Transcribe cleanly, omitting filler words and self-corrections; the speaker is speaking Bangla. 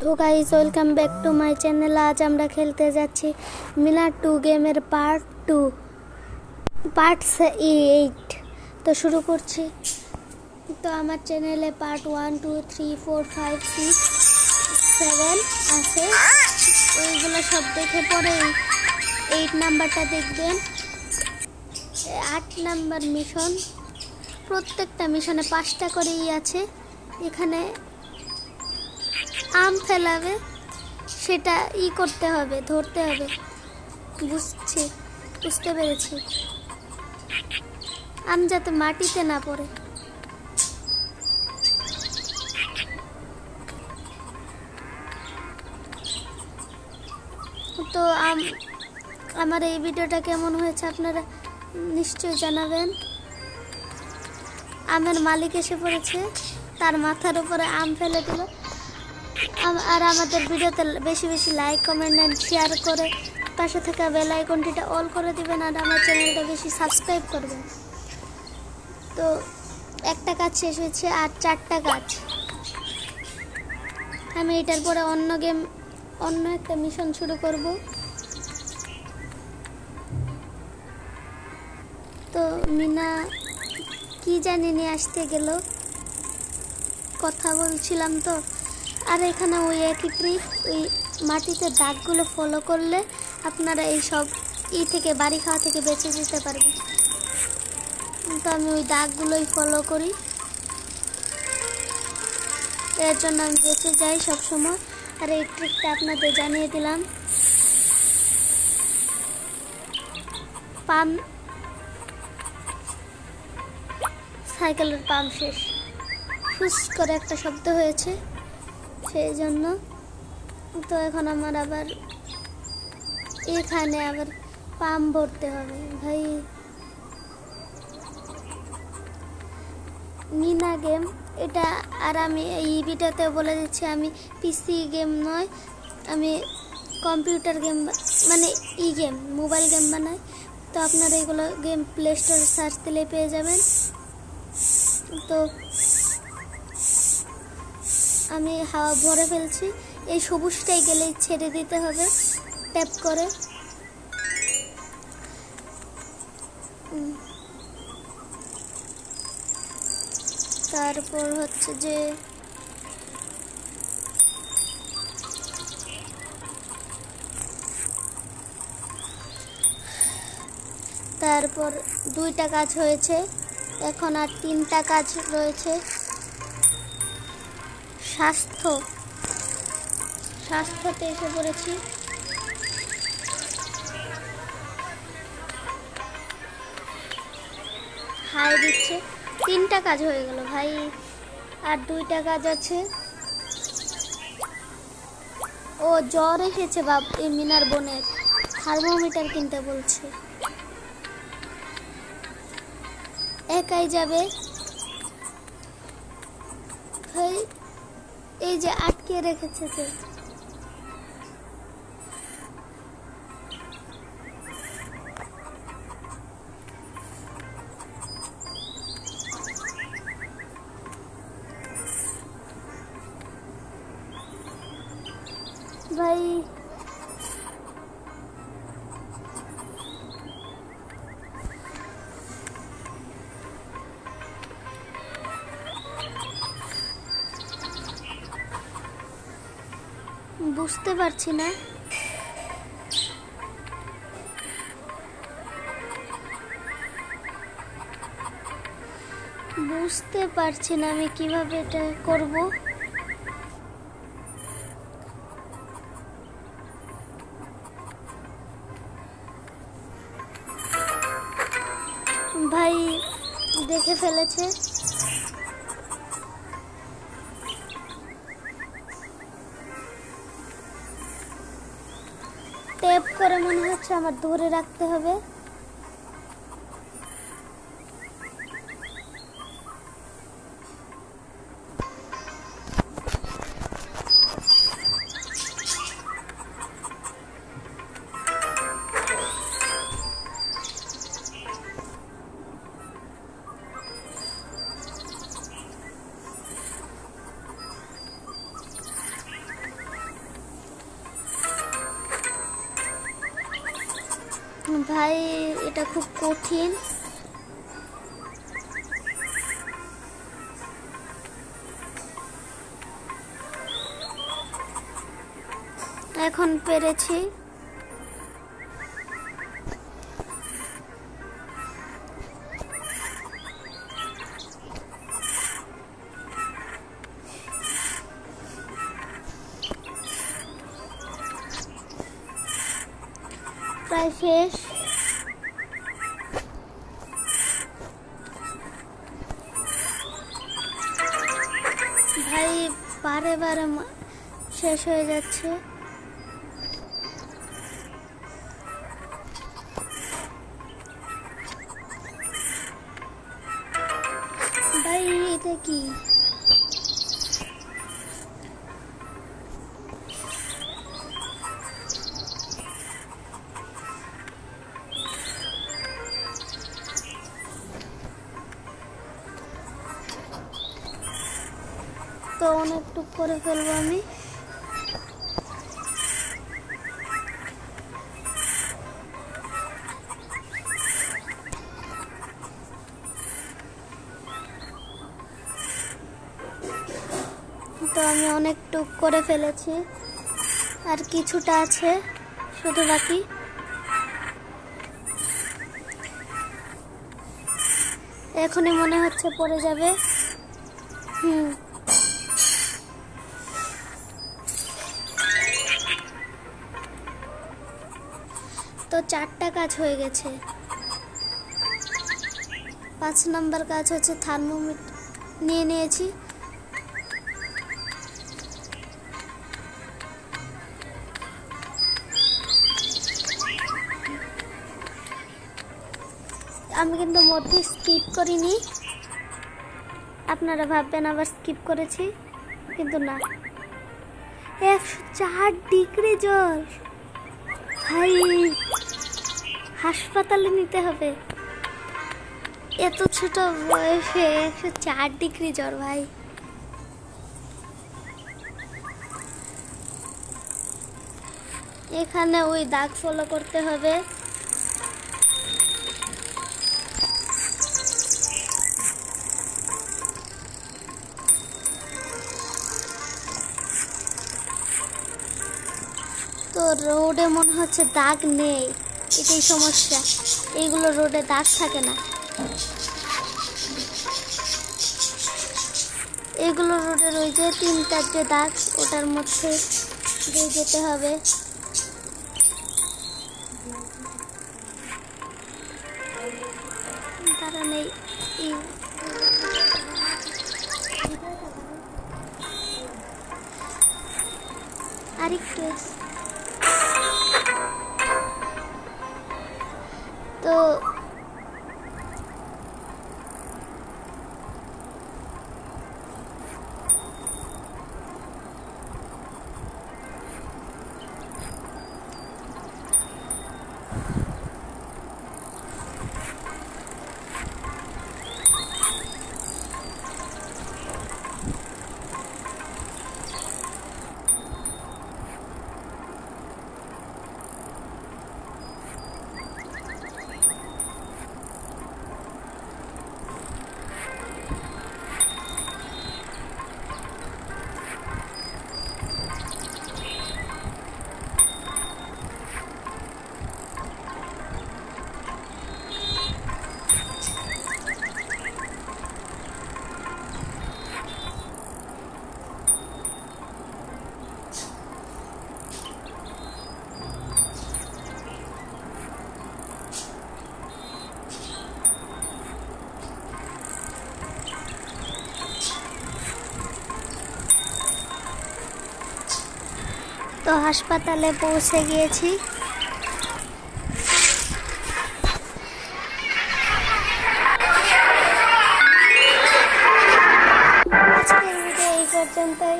তো guys, welcome back to my channel. আজ আমরা খেলতে যাচ্ছি মিনার 2 গেমের পার্ট 8। তো শুরু করছি। তো আমার চ্যানেলে পার্ট 1, 2, 3, 4, 5, 6, 7 আছে। ওইগুলো সব দেখে পরে 8 নাম্বারটা দেখবেন। 8 নাম্বার মিশন, প্রত্যেকটা মিশনে 5টা করেই আছে। এখানে আম ফেলাবে, সেটা করতে হবে, ধরতে হবে। বুঝতে পেরেছি। আম যাতে মাটিতে না পড়ে। তো আমার এই ভিডিওটা কেমন হয়েছে আপনারা নিশ্চয়ই জানাবেন। আমের মালিক এসে পড়েছে, তার মাথার উপরে আম ফেলে দিল। আর আমাদের ভিডিওতে বেশি বেশি লাইক, কমেন্ট এন্ড শেয়ার করে পাশে থাকা বেল আইকনটিটা অল করে দিবেন। আর আমার চ্যানেলটা বেশি সাবস্ক্রাইব করবেন। তো একটা কাজ শেষ হয়েছে, আর 4টা কাজ। আমি এটার পরে অন্য একটা মিশন শুরু করব। তো মিনা কি জানি নিয়ে আসতে গেল, কথা বলছিলাম তো। আর এখানে ওই একই ট্রিক, ওই মাটিতে দাগগুলো ফলো করলে আপনারা এই সব থেকে বাড়ি খাওয়া থেকে বেঁচে যেতে পারবেন। তো আমি ওই দাগগুলোই ফলো করি, এর জন্য আমি বেঁচে যাই সবসময়। আর এই ট্রিকটা আপনাদের জানিয়ে দিলাম। সাইকেলের পাম্প শেষ, ফুস করে একটা শব্দ হয়েছে, সেই জন্য। তো এখন আমার আবার এখানে আবার পাম্প ভরতে হবে। ভাই, মিনা গেম এটা। আর আমি এই ভিডিওতে বলে দিচ্ছি, আমি পিসি গেম নয়, আমি কম্পিউটার গেম, মানে গেম, মোবাইল গেম বানাই। তো আপনারা এগুলো গেম প্লে স্টোরে সার্চ দিলে পেয়ে যাবেন। তো আমি হাওয়া ভরে ফেলছি। এই সবুজটাই গেলেই ছেড়ে দিতে হবে ট্যাপ করে। তারপর হচ্ছে যে তারপর 2টা কাজ হয়েছে, এখন আর 3টা কাজ রয়েছে। স্বাস্থ্যতে এসে পড়েছি। হাই দিচ্ছে। 3টা কাজ হয়ে গেল ভাই, আর 2টা কাজ আছে। ও জ্বর এসেছে এই মিনার বোনের, থার্মোমিটার কিনতে বলছে। একাই যাবে ভাই, এই যে আটকে রেখেছে যে। ভাই বুঝতে পারছি না। আমি কিভাবে এটা করব। ভাই দেখে ফেলেছে। ট্যাপ করে মনে হচ্ছে আমার ধরে রাখতে হবে। ভাই এটা খুব কঠিন। এখন পেরেছি। প্রায় শেষ। ভাই বারে বারে শেষ হয়ে যাচ্ছে। ভাই এটা কি? তো অনেকটুক করে ফেলবো আমি। তো আমি অনেকটুক করে ফেলেছি, আর কিছুটা আছে শুধু বাকি। এখনই মনে হচ্ছে পড়ে যাবে। তো 4টা কাজ হয়ে গেছে। 5 নম্বর কাজ হচ্ছে থার্মোমিটার নিয়ে নিয়েছি। আমি কিন্তু মধ্যে স্কিপ করিনি, আপনারা ভাববেন আবার স্কিপ করেছি, কিন্তু না। 104 ডিগ্রি জ্বর, ভাই হাসপাতালে নিতে হবে। এত ছোট বয়সে 104 ডিগ্রি জ্বর ভাই। এখানে ওই দাগ ফলো করতে হবে। তো রোডে মনে হচ্ছে দাগ নেই, এটাই সমস্যা। এইগুলো রোডে দাগ থাকে না, এগুলো রোডের ওই যে 3টা যে দাগ, ওটার মধ্যে দিয়ে যেতে হবে। তারা নেই আরেকটু। তো হাসপাতালে পৌঁছে গিয়েছি। আজকের ভিডিও এই পর্যন্তই।